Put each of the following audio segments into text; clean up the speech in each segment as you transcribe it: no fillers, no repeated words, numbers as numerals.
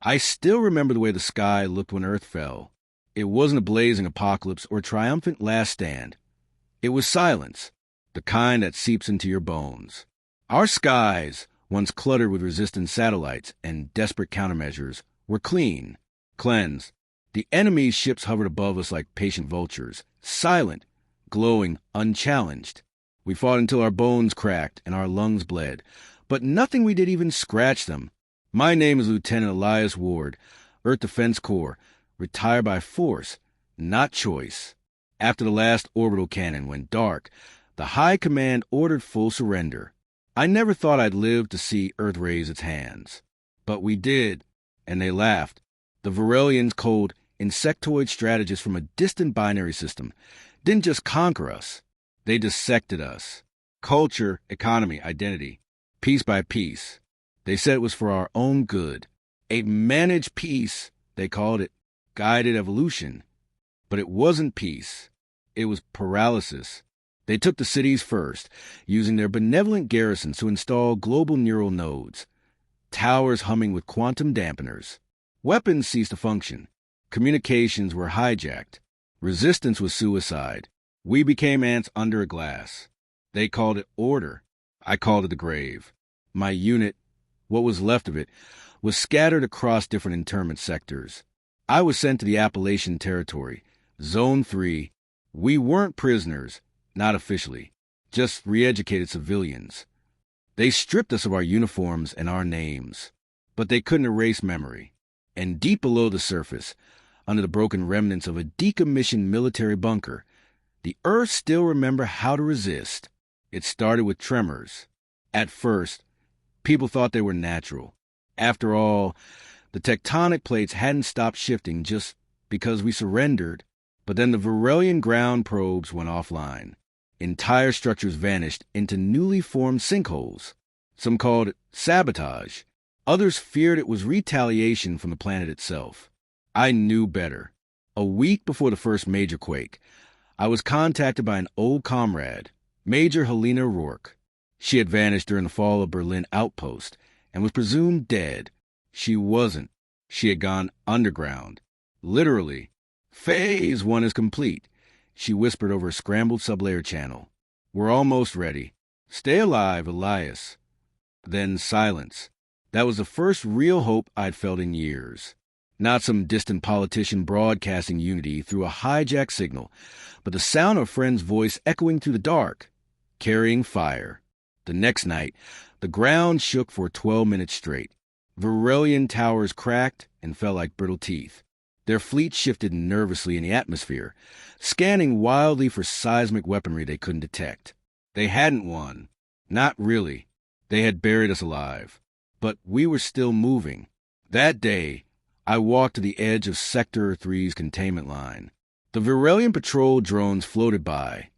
I still remember the way the sky looked when Earth fell. It wasn't a blazing apocalypse or a triumphant last stand. It was silence, the kind that seeps into your bones. Our skies, once cluttered with resistant satellites and desperate countermeasures, were clean, cleansed. The enemy's ships hovered above us like patient vultures, silent, glowing, unchallenged. We fought until our bones cracked and our lungs bled, but nothing we did even scratched them. My name is Lieutenant Elias Ward, Earth Defense Corps, retired by force, not choice. After the last orbital cannon went dark, the High Command ordered full surrender. I never thought I'd live to see Earth raise its hands. But we did, and they laughed. The Virellians, cold, insectoid strategists from a distant binary system, didn't just conquer us. They dissected us. Culture, economy, identity, piece by piece. They said it was for our own good. A managed peace, they called it, guided evolution. But it wasn't peace. It was paralysis. They took the cities first, using their benevolent garrisons to install global neural nodes, towers humming with quantum dampeners. Weapons ceased to function. Communications were hijacked. Resistance was suicide. We became ants under a glass. They called it order. I called it the grave. My unit, what was left of it, was scattered across different internment sectors. I was sent to the Appalachian Territory, Zone 3. We weren't prisoners, not officially, just re-educated civilians. They stripped us of our uniforms and our names, but they couldn't erase memory. And deep below the surface, under the broken remnants of a decommissioned military bunker, the Earth still remembered how to resist. It started with tremors. At first, people thought they were natural. After all, the tectonic plates hadn't stopped shifting just because we surrendered. But then the Virellian ground probes went offline. Entire structures vanished into newly formed sinkholes. Some called it sabotage. Others feared it was retaliation from the planet itself. I knew better. A week before the first major quake, I was contacted by an old comrade, Major Helena Rourke. She had vanished during the fall of Berlin outpost and was presumed dead. She wasn't. She had gone underground. Literally. Phase 1 is complete, she whispered over a scrambled sublayer channel. We're almost ready. Stay alive, Elias. Then silence. That was the first real hope I'd felt in years. Not some distant politician broadcasting unity through a hijacked signal, but the sound of a friend's voice echoing through the dark, carrying fire. The next night, the ground shook for 12 minutes straight. Virelian towers cracked and fell like brittle teeth. Their fleet shifted nervously in the atmosphere, scanning wildly for seismic weaponry they couldn't detect. They hadn't won. Not really. They had buried us alive. But we were still moving. That day, I walked to the edge of Sector 3's containment line. The Virelian patrol drones floated by,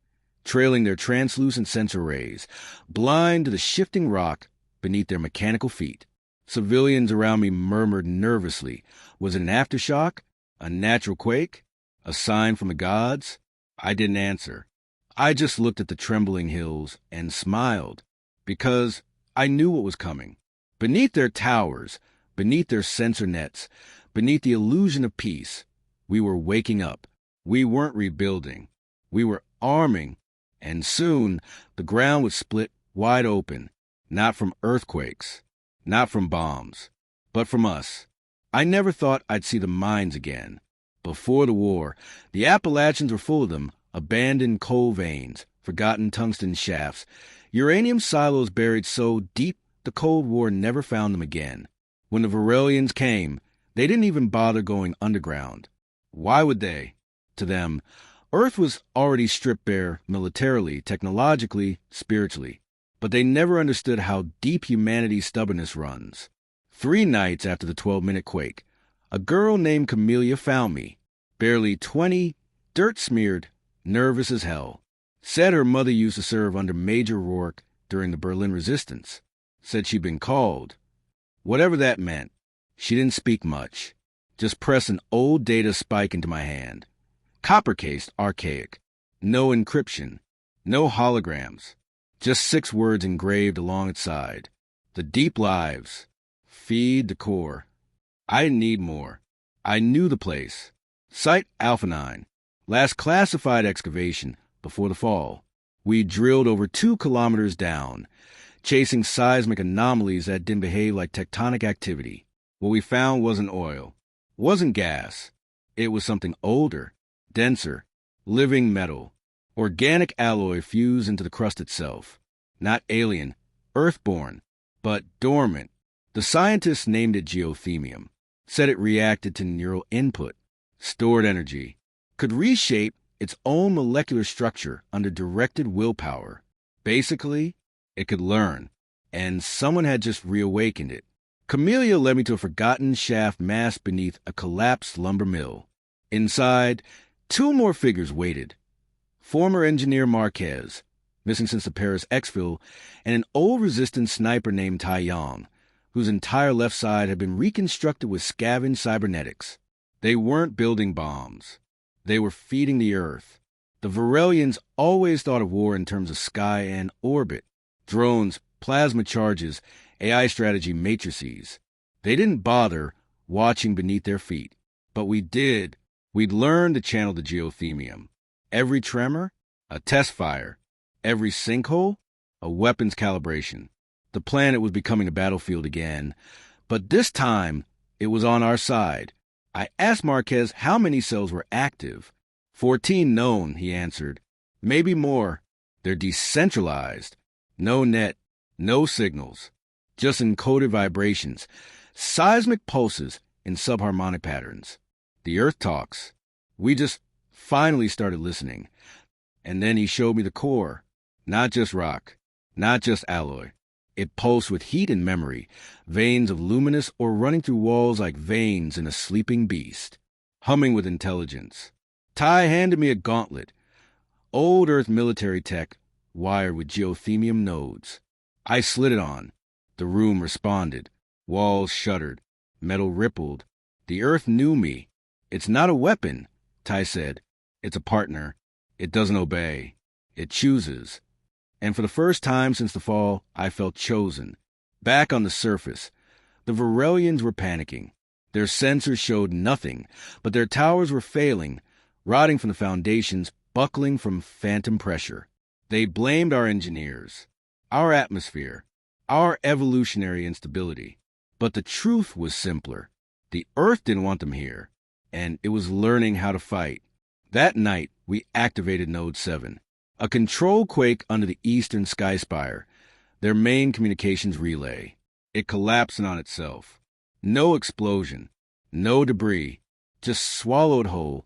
trailing their translucent sensor rays, blind to the shifting rock beneath their mechanical feet. Civilians around me murmured nervously. Was it an aftershock? A natural quake? A sign from the gods? I didn't answer. I just looked at the trembling hills and smiled, because I knew what was coming. Beneath their towers, beneath their sensor nets, beneath the illusion of peace, we were waking up. We weren't rebuilding. We were arming, and soon the ground would split wide open, not from earthquakes, not from bombs, but from us. I never thought I'd see the mines again. Before the war, the Appalachians were full of them, abandoned coal veins, forgotten tungsten shafts, uranium silos buried so deep the Cold War never found them again. When the Virellians came, they didn't even bother going underground. Why would they? To them, Earth was already stripped bare militarily, technologically, spiritually. But they never understood how deep humanity's stubbornness runs. 3 nights after the 12-minute quake, a girl named Camellia found me, barely 20, dirt-smeared, nervous as hell. Said her mother used to serve under Major Rourke during the Berlin Resistance. Said she'd been called. Whatever that meant. She didn't speak much. Just pressed an old data spike into my hand. Copper-cased, archaic. No encryption. No holograms. Just 6 words engraved along its side. The deep lives. Feed the core. I didn't need more. I knew the place. Site Alpha 9. Last classified excavation before the fall. We drilled over 2 kilometers down, chasing seismic anomalies that didn't behave like tectonic activity. What we found wasn't oil, wasn't gas. It was something older, denser, living metal, organic alloy fused into the crust itself. Not alien, earthborn, but dormant. The scientists named it geothemium, said it reacted to neural input, stored energy, could reshape its own molecular structure under directed willpower. Basically, it could learn, and someone had just reawakened it. Camellia led me to a forgotten shaft masked beneath a collapsed lumber mill. Inside, 2 more figures waited. Former engineer Marquez, missing since the Paris exfil, and an old resistance sniper named Tai Yang, whose entire left side had been reconstructed with scavenged cybernetics. They weren't building bombs. They were feeding the Earth. The Virellians always thought of war in terms of sky and orbit. Drones, plasma charges, AI strategy matrices. They didn't bother watching beneath their feet. But we did. We'd learned to channel the geothemium. Every tremor, a test fire. Every sinkhole, a weapons calibration. The planet was becoming a battlefield again. But this time, it was on our side. I asked Marquez how many cells were active. 14 known, he answered. Maybe more. They're decentralized. No net, no signals. Just encoded vibrations. Seismic pulses in subharmonic patterns. The Earth talks. We just finally started listening. And then he showed me the core. Not just rock. Not just alloy. It pulsed with heat and memory, veins of luminous or running through walls like veins in a sleeping beast, humming with intelligence. Ty handed me a gauntlet, old Earth military tech, wired with geothemium nodes. I slid it on. The room responded. Walls shuddered. Metal rippled. The Earth knew me. It's not a weapon, Ty said. It's a partner. It doesn't obey. It chooses. And for the first time since the fall, I felt chosen. Back on the surface, the Virellians were panicking. Their sensors showed nothing, but their towers were failing, rotting from the foundations, buckling from phantom pressure. They blamed our engineers, our atmosphere, our evolutionary instability. But the truth was simpler. The Earth didn't want them here, and it was learning how to fight. That night, we activated Node 7. A control quake under the eastern sky spire, their main communications relay. It collapsed on itself. No explosion, no debris, just swallowed whole,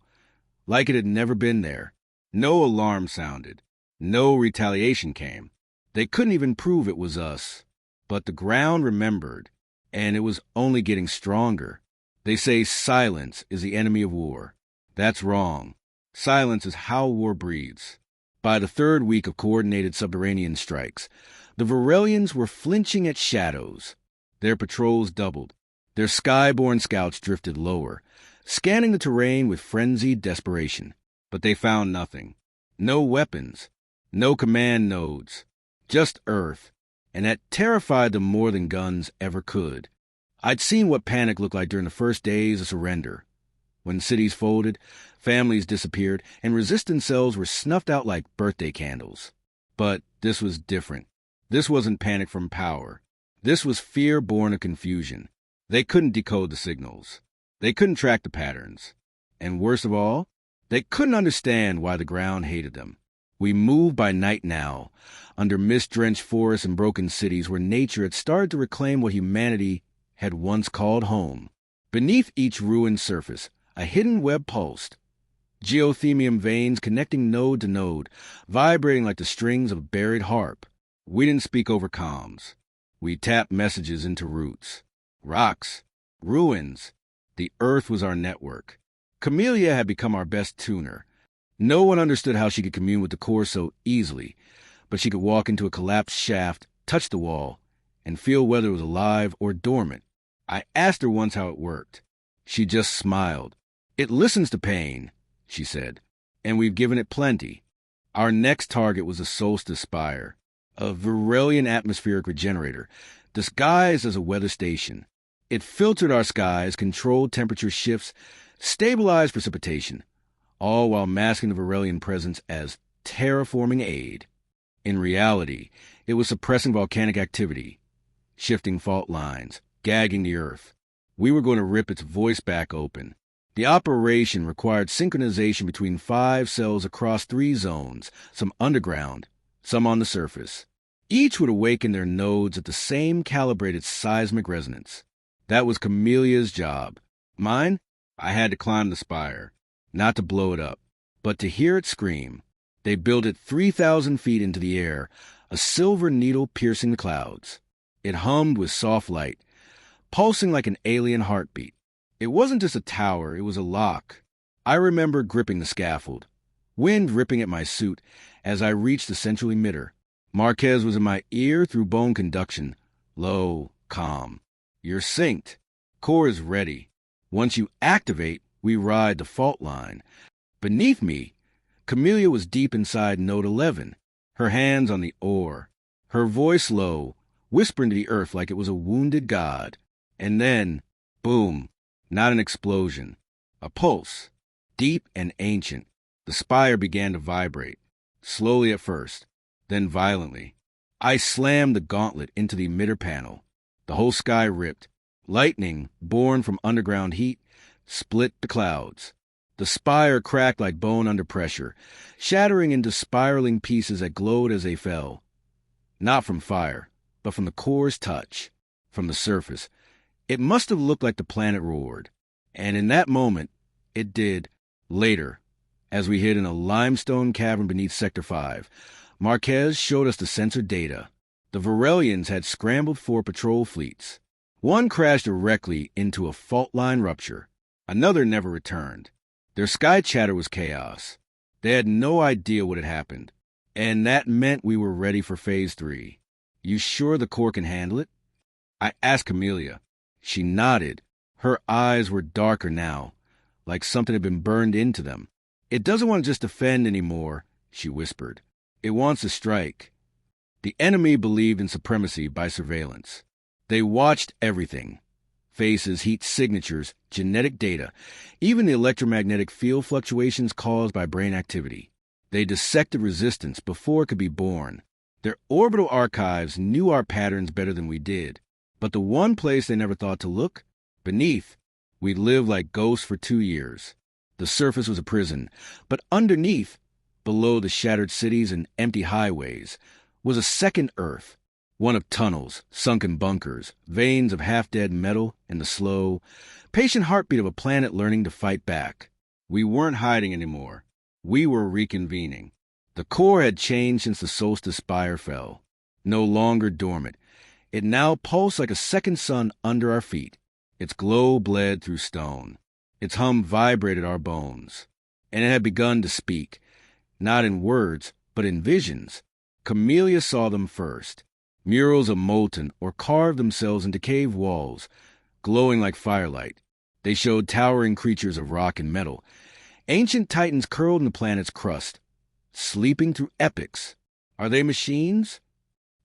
like it had never been there. No alarm sounded. No retaliation came. They couldn't even prove it was us. But the ground remembered, and it was only getting stronger. They say silence is the enemy of war. That's wrong. Silence is how war breeds. By the 3rd week of coordinated subterranean strikes, the Virellians were flinching at shadows. Their patrols doubled. Their skyborne scouts drifted lower, scanning the terrain with frenzied desperation. But they found nothing. No weapons. No command nodes. Just Earth. And that terrified them more than guns ever could. I'd seen what panic looked like during the first days of surrender. When cities folded, families disappeared, and resistance cells were snuffed out like birthday candles. But this was different. This wasn't panic from power. This was fear born of confusion. They couldn't decode the signals. They couldn't track the patterns. And worst of all, they couldn't understand why the ground hated them. We moved by night now, under mist-drenched forests and broken cities where nature had started to reclaim what humanity had once called home. Beneath each ruined surface, a hidden web pulsed. Geothemium veins connecting node to node, vibrating like the strings of a buried harp. We didn't speak over comms. We tapped messages into roots. Rocks. Ruins. The Earth was our network. Camellia had become our best tuner. No one understood how she could commune with the core so easily, but she could walk into a collapsed shaft, touch the wall, and feel whether it was alive or dormant. I asked her once how it worked. She just smiled. It listens to pain, she said, and we've given it plenty. Our next target was a solstice spire, a Virelian atmospheric regenerator, disguised as a weather station. It filtered our skies, controlled temperature shifts, stabilized precipitation, all while masking the Virellian presence as terraforming aid. In reality, it was suppressing volcanic activity, shifting fault lines, gagging the Earth. We were going to rip its voice back open. The operation required synchronization between 5 cells across 3 zones, some underground, some on the surface. Each would awaken their nodes at the same calibrated seismic resonance. That was Chamelea's job. Mine? I had to climb the spire, not to blow it up, but to hear it scream. They built it 3,000 feet into the air, a silver needle piercing the clouds. It hummed with soft light, pulsing like an alien heartbeat. It wasn't just a tower, it was a lock. I remember gripping the scaffold, wind ripping at my suit as I reached the central emitter. Marquez was in my ear through bone conduction, low, calm. You're synced. Core is ready. Once you activate, we ride the fault line. Beneath me, Camellia was deep inside Node 11, her hands on the oar, her voice low, whispering to the earth like it was a wounded god. And then, boom, not an explosion, a pulse, deep and ancient. The spire began to vibrate, slowly at first, then violently. I slammed the gauntlet into the emitter panel. The whole sky ripped. Lightning, born from underground heat, split the clouds. The spire cracked like bone under pressure, shattering into spiraling pieces that glowed as they fell. Not from fire, but from the core's touch, from the surface. It must have looked like the planet roared. And in that moment, it did. Later, as we hid in a limestone cavern beneath Sector 5, Marquez showed us the sensor data. The Virellians had scrambled 4 patrol fleets. One crashed directly into a fault line rupture. Another never returned. Their sky chatter was chaos. They had no idea what had happened. And that meant we were ready for Phase 3. You sure the core can handle it? I asked Camellia. She nodded. Her eyes were darker now, like something had been burned into them. It doesn't want to just defend anymore, she whispered. It wants to strike. The enemy believed in supremacy by surveillance. They watched everything. Faces, heat signatures, genetic data, even the electromagnetic field fluctuations caused by brain activity. They dissected resistance before it could be born. Their orbital archives knew our patterns better than we did. But the one place they never thought to look, beneath, we lived like ghosts for 2 years. The surface was a prison, but underneath, below the shattered cities and empty highways, was a second Earth. One of tunnels, sunken bunkers, veins of half-dead metal, and the slow, patient heartbeat of a planet learning to fight back. We weren't hiding anymore. We were reconvening. The core had changed since the solstice spire fell. No longer dormant. It now pulsed like a second sun under our feet. Its glow bled through stone. Its hum vibrated our bones. And it had begun to speak, not in words, but in visions. Camellia saw them first. Murals of molten or carved themselves into cave walls, glowing like firelight. They showed towering creatures of rock and metal, ancient titans curled in the planet's crust, sleeping through epochs. Are they machines?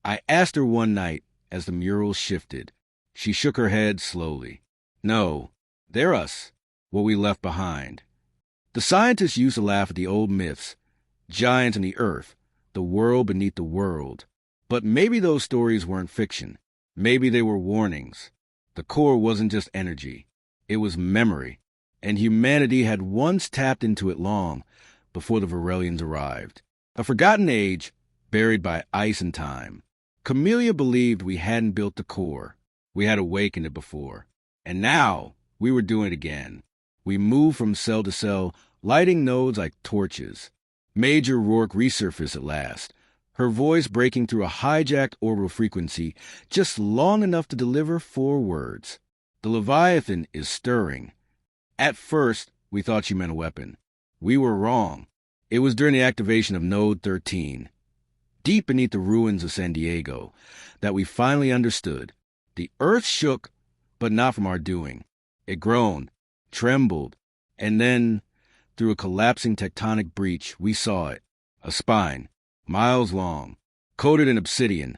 I asked her one night as the murals shifted. She shook her head slowly. No, they're us, what we left behind. The scientists used to laugh at the old myths, giants in the earth, the world beneath the world. But maybe those stories weren't fiction. Maybe they were warnings. The core wasn't just energy. It was memory. And humanity had once tapped into it long before the Virellians arrived. A forgotten age, buried by ice and time. Camellia believed we hadn't built the core. We had awakened it before. And now we were doing it again. We moved from cell to cell, lighting nodes like torches. Major Rourke resurfaced at last, her voice breaking through a hijacked orbital frequency just long enough to deliver 4 words. The Leviathan is stirring. At first, we thought she meant a weapon. We were wrong. It was during the activation of Node 13, deep beneath the ruins of San Diego, that we finally understood. The Earth shook, but not from our doing. It groaned, trembled, and then, through a collapsing tectonic breach, we saw it. A spine, miles long, coated in obsidian,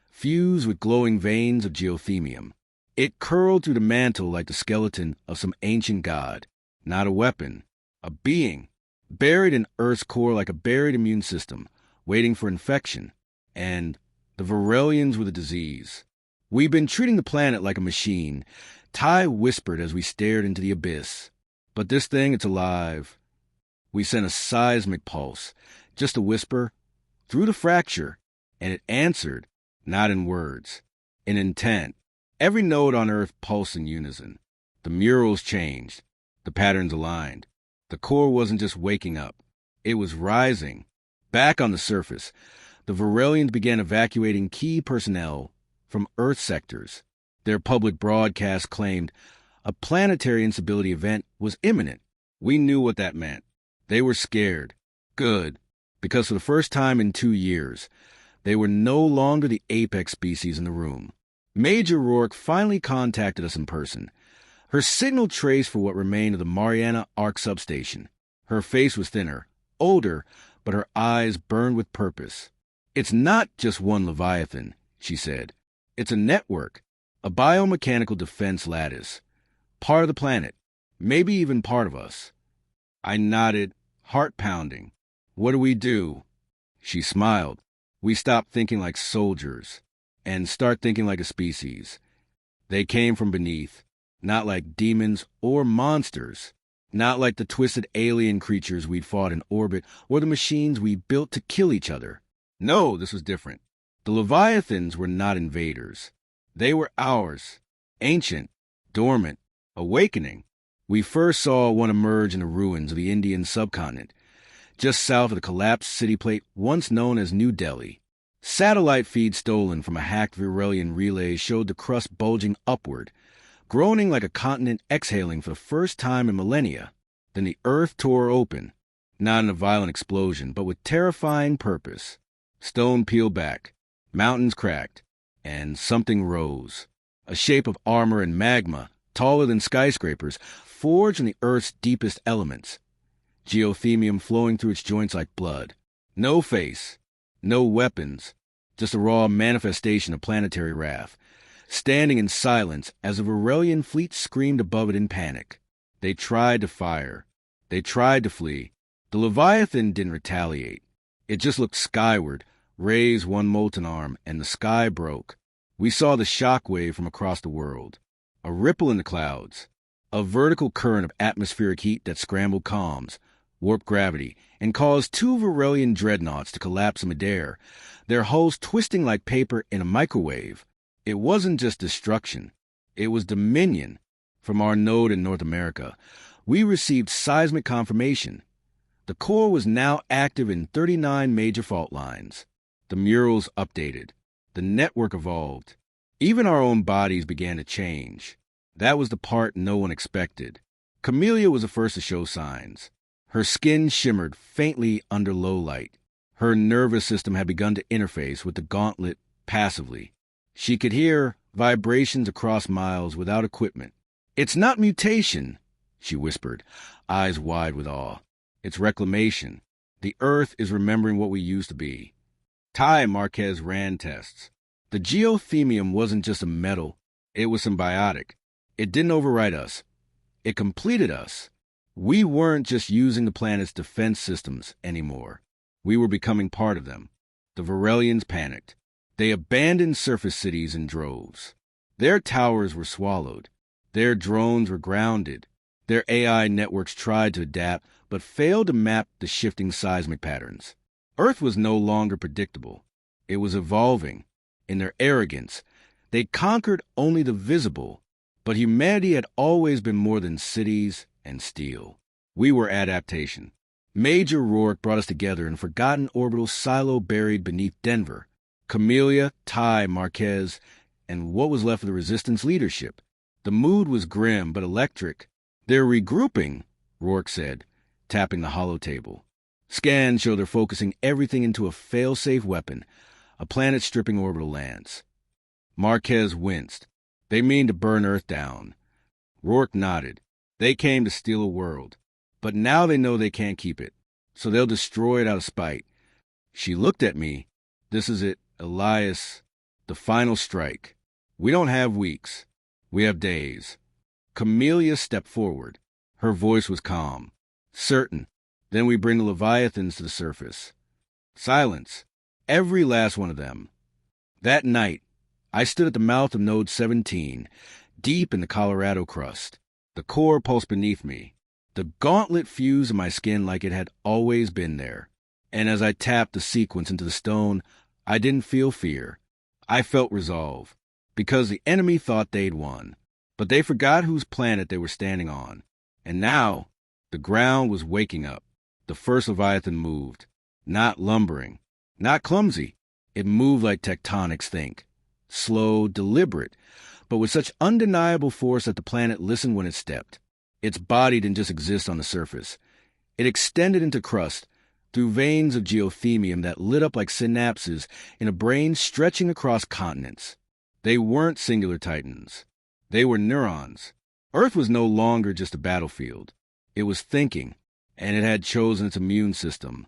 fused with glowing veins of geothemium. It curled through the mantle like the skeleton of some ancient god. Not a weapon, a being, buried in Earth's core like a buried immune system, waiting for infection. And the Virellians were the disease. We've been treating the planet like a machine, Ty whispered as we stared into the abyss. But this thing, it's alive. We sent a seismic pulse, just a whisper, through the fracture, and it answered, not in words, in intent. Every node on Earth pulsed in unison. The murals changed, the patterns aligned. The core wasn't just waking up, it was rising. Back on the surface, the Virellians began evacuating key personnel from Earth sectors. Their public broadcast claimed a planetary instability event was imminent. We knew what that meant. They were scared. Good, because for the first time in 2 years, they were no longer the apex species in the room. Major Rourke finally contacted us in person. Her signal traced for what remained of the Mariana Arc substation. Her face was thinner, older, but her eyes burned with purpose. It's not just one Leviathan, she said. It's a network, a biomechanical defense lattice. Part of the planet, maybe even part of us. I nodded, heart pounding. What do we do? She smiled. We stopped thinking like soldiers and start thinking like a species. They came from beneath, not like demons or monsters, not like the twisted alien creatures we'd fought in orbit or the machines we built to kill each other. No, this was different. The Leviathans were not invaders. They were ours, ancient, dormant, awakening. We first saw one emerge in the ruins of the Indian subcontinent, just south of the collapsed city plate once known as New Delhi. Satellite feeds stolen from a hacked Virelian relay showed the crust bulging upward, groaning like a continent exhaling for the first time in millennia. Then the earth tore open, not in a violent explosion, but with terrifying purpose. Stone peeled back, mountains cracked, and something rose. A shape of armor and magma, taller than skyscrapers, forged in the earth's deepest elements. Geothemium flowing through its joints like blood. No face, no weapons, just a raw manifestation of planetary wrath, standing in silence as a Virelian fleet screamed above it in panic. They tried to fire. They tried to flee. The Leviathan didn't retaliate. It just looked skyward, raised one molten arm, and the sky broke. We saw the shock wave from across the world. A ripple in the clouds. A vertical current of atmospheric heat that scrambled comms, warped gravity, and caused 2 Virelian dreadnoughts to collapse in midair, their hulls twisting like paper in a microwave. It wasn't just destruction. It was dominion. From our node in North America, we received seismic confirmation. The core was now active in 39 major fault lines. The murals updated. The network evolved. Even our own bodies began to change. That was the part no one expected. Camellia was the first to show signs. Her skin shimmered faintly under low light. Her nervous system had begun to interface with the gauntlet passively. She could hear vibrations across miles without equipment. It's not mutation, she whispered, eyes wide with awe. It's reclamation. The Earth is remembering what we used to be. Ty Marquez ran tests. The geothemium wasn't just a metal. It was symbiotic. It didn't override us. It completed us. We weren't just using the planet's defense systems anymore. We were becoming part of them. The Virellians panicked. They abandoned surface cities in droves. Their towers were swallowed. Their drones were grounded. Their AI networks tried to adapt, but failed to map the shifting seismic patterns. Earth was no longer predictable. It was evolving. In their arrogance, they conquered only the visible, but humanity had always been more than cities and steel. We were adaptation. Major Rourke brought us together in a forgotten orbital silo buried beneath Denver. Camellia, Ty, Marquez, and what was left of the resistance leadership. The mood was grim but electric. They're regrouping, Rourke said, tapping the hollow table. Scans show they're focusing everything into a fail-safe weapon, a planet-stripping orbital lance. Marquez winced. They mean to burn Earth down. Rourke nodded. They came to steal a world. But now they know they can't keep it, so they'll destroy it out of spite. She looked at me. This is it, Elias. The final strike. We don't have weeks. We have days. Camellia stepped forward. Her voice was calm, certain. Then we bring the Leviathans to the surface. Silence. Every last one of them. That night, I stood at the mouth of Node 17, deep in the Colorado crust. The core pulsed beneath me. The gauntlet fused in my skin like it had always been there. And as I tapped the sequence into the stone, I didn't feel fear. I felt resolve, because the enemy thought they'd won. But they forgot whose planet they were standing on. And now, the ground was waking up. The first Leviathan moved. Not lumbering. Not clumsy. It moved like tectonics think. Slow, deliberate, but with such undeniable force that the planet listened when it stepped. Its body didn't just exist on the surface. It extended into crust, through veins of geothemium that lit up like synapses in a brain stretching across continents. They weren't singular titans. They were neurons. Earth was no longer just a battlefield. It was thinking, and it had chosen its immune system.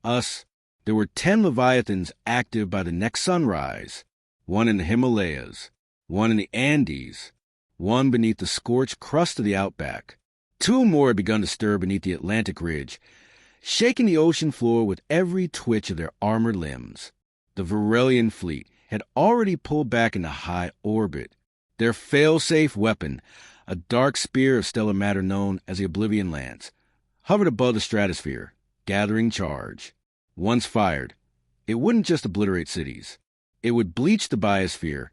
Us, there were 10 Leviathans active by the next sunrise, one in the Himalayas, one in the Andes, one beneath the scorched crust of the outback. 2 more had begun to stir beneath the Atlantic ridge, shaking the ocean floor with every twitch of their armored limbs. The Virellian fleet had already pulled back into high orbit. Their fail-safe weapon, a dark spear of stellar matter known as the Oblivion Lance, hovered above the stratosphere, gathering charge. Once fired, it wouldn't just obliterate cities. It would bleach the biosphere,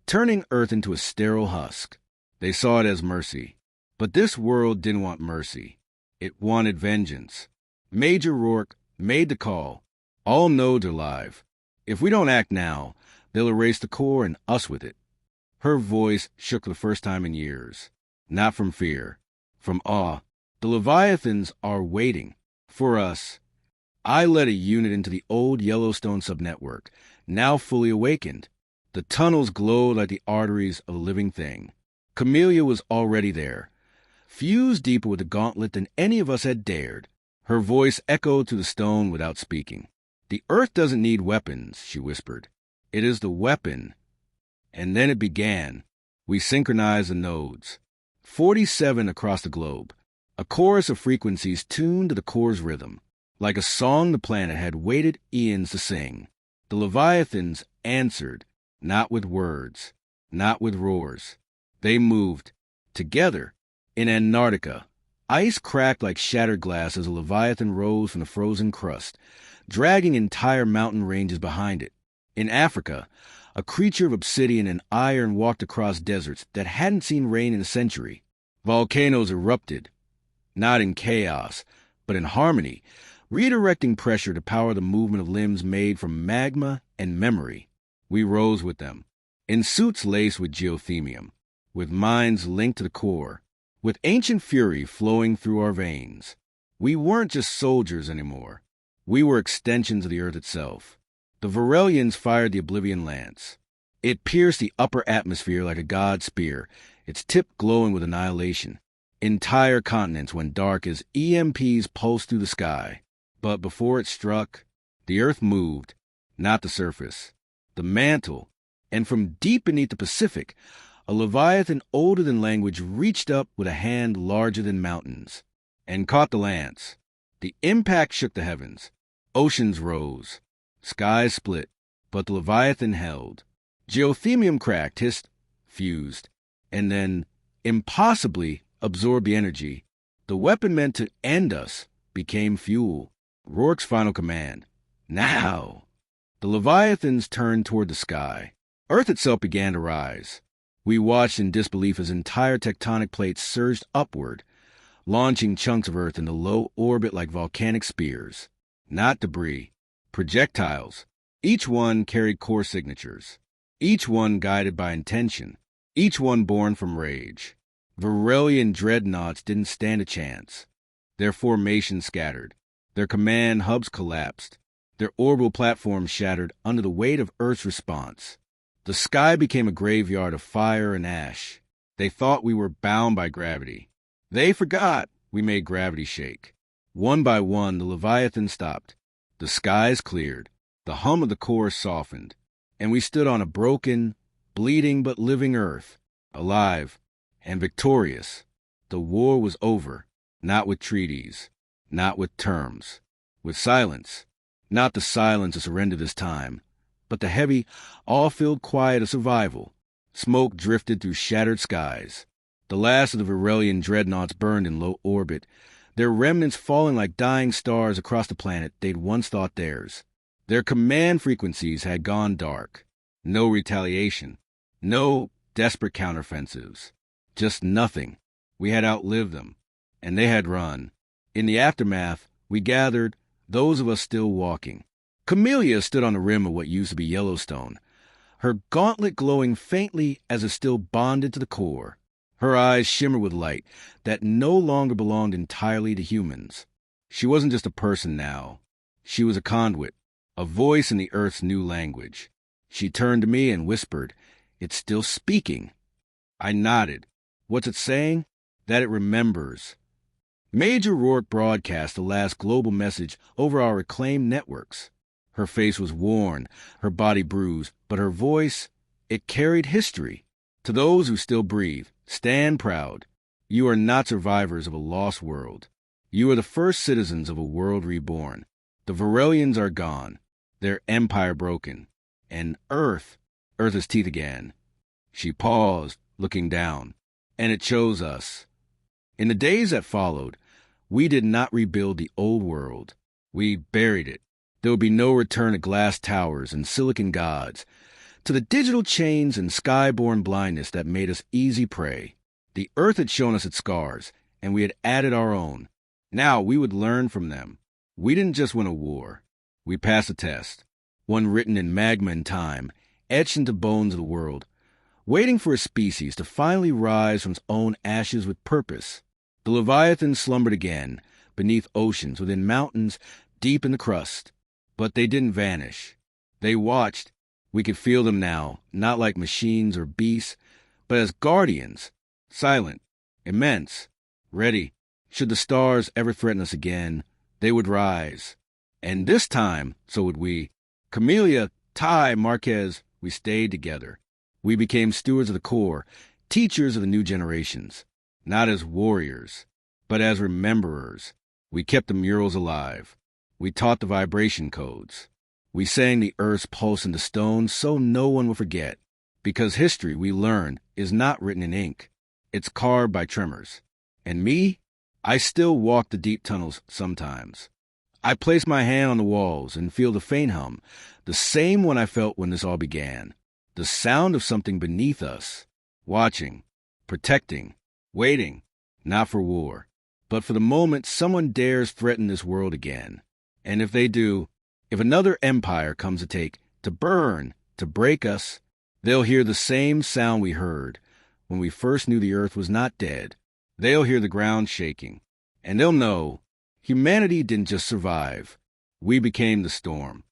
turning Earth into a sterile husk. They saw it as mercy. But this world didn't want mercy. It wanted vengeance. Major Rourke made the call. All nodes are live. If we don't act now, they'll erase the core and us with it. Her voice shook for the first time in years. Not from fear, from awe. The Leviathans are waiting. For us. I led a unit into the old Yellowstone subnetwork, now fully awakened. The tunnels glowed like the arteries of a living thing. Camellia was already there, fused deeper with the gauntlet than any of us had dared. Her voice echoed through the stone without speaking. The Earth doesn't need weapons, she whispered. It is the weapon. And then it began. We synchronized the nodes. 47 across the globe. A chorus of frequencies tuned to the core's rhythm, like a song the planet had waited eons to sing. The Leviathans answered, not with words, not with roars. They moved, together, in Antarctica. Ice cracked like shattered glass as a Leviathan rose from the frozen crust, dragging entire mountain ranges behind it. In Africa, a creature of obsidian and iron walked across deserts that hadn't seen rain in a century. Volcanoes erupted, not in chaos, but in harmony, redirecting pressure to power the movement of limbs made from magma and memory. We rose with them, in suits laced with geothemium, with minds linked to the core, with ancient fury flowing through our veins. We weren't just soldiers anymore. We were extensions of the Earth itself. The Virellians fired the Oblivion Lance. It pierced the upper atmosphere like a god's spear, its tip glowing with annihilation. Entire continents went dark as EMPs pulsed through the sky. But before it struck, the Earth moved, not the surface, the mantle, and from deep beneath the Pacific, a Leviathan older than language reached up with a hand larger than mountains, and caught the lance. The impact shook the heavens. Oceans rose. Skies split, but the Leviathan held. Geothemium cracked, hissed, fused, and then, impossibly, absorbed the energy. The weapon meant to end us became fuel. Rourke's final command. Now! The Leviathans turned toward the sky. Earth itself began to rise. We watched in disbelief as entire tectonic plates surged upward, launching chunks of Earth into low orbit like volcanic spears. Not debris. Projectiles. Each one carried core signatures. Each one guided by intention. Each one born from rage. Virellian dreadnoughts didn't stand a chance. Their formation scattered. Their command hubs collapsed. Their orbital platforms shattered under the weight of Earth's response. The sky became a graveyard of fire and ash. They thought we were bound by gravity. They forgot we made gravity shake. One by one, the Leviathan stopped. The skies cleared. The hum of the core softened. And we stood on a broken, bleeding but living Earth. alive, and victorious. The war was over, not with treaties, not with terms, with silence. Not the silence of surrender this time, but the heavy, awe-filled quiet of survival. Smoke drifted through shattered skies. The last of the Virellian dreadnoughts burned in low orbit, their remnants falling like dying stars across the planet they'd once thought theirs. Their command frequencies had gone dark. No retaliation. No desperate counteroffensives. Just nothing. We had outlived them, and they had run. In the aftermath, we gathered, those of us still walking. Camellia stood on the rim of what used to be Yellowstone, her gauntlet glowing faintly as if still bonded to the core. Her eyes shimmered with light that no longer belonged entirely to humans. She wasn't just a person now. She was a conduit, a voice in the Earth's new language. She turned to me and whispered, "It's still speaking." I nodded. What's it saying? That it remembers. Major Rourke broadcast the last global message over our reclaimed networks. Her face was worn, her body bruised, but her voice, it carried history. To those who still breathe, stand proud. You are not survivors of a lost world. You are the first citizens of a world reborn. The Virellians are gone, their empire broken, and Earth's teeth again. She paused, looking down, and it chose us. In the days that followed, we did not rebuild the old world. We buried it. There would be no return to glass towers and silicon gods, to the digital chains and sky-born blindness that made us easy prey. The Earth had shown us its scars, and we had added our own. Now we would learn from them. We didn't just win a war. We passed a test, one written in magma and time, etched into bones of the world, waiting for a species to finally rise from its own ashes with purpose. The Leviathans slumbered again, beneath oceans, within mountains, deep in the crust. But they didn't vanish. They watched. We could feel them now, not like machines or beasts, but as guardians, silent, immense, ready. Should the stars ever threaten us again, they would rise. And this time, so would we. Camellia, Ty, Marquez, we stayed together. We became stewards of the core, teachers of the new generations. Not as warriors, but as rememberers. We kept the murals alive. We taught the vibration codes. We sang the Earth's pulse into stone so no one will forget. Because history, we learned, is not written in ink. It's carved by tremors. And me? I still walk the deep tunnels sometimes. I place my hand on the walls and feel the faint hum, the same one I felt when this all began. The sound of something beneath us, watching, protecting, waiting, not for war, but for the moment someone dares threaten this world again. And if they do, if another empire comes to burn, to break us, they'll hear the same sound we heard when we first knew the Earth was not dead. They'll hear the ground shaking, and they'll know humanity didn't just survive. We became the storm.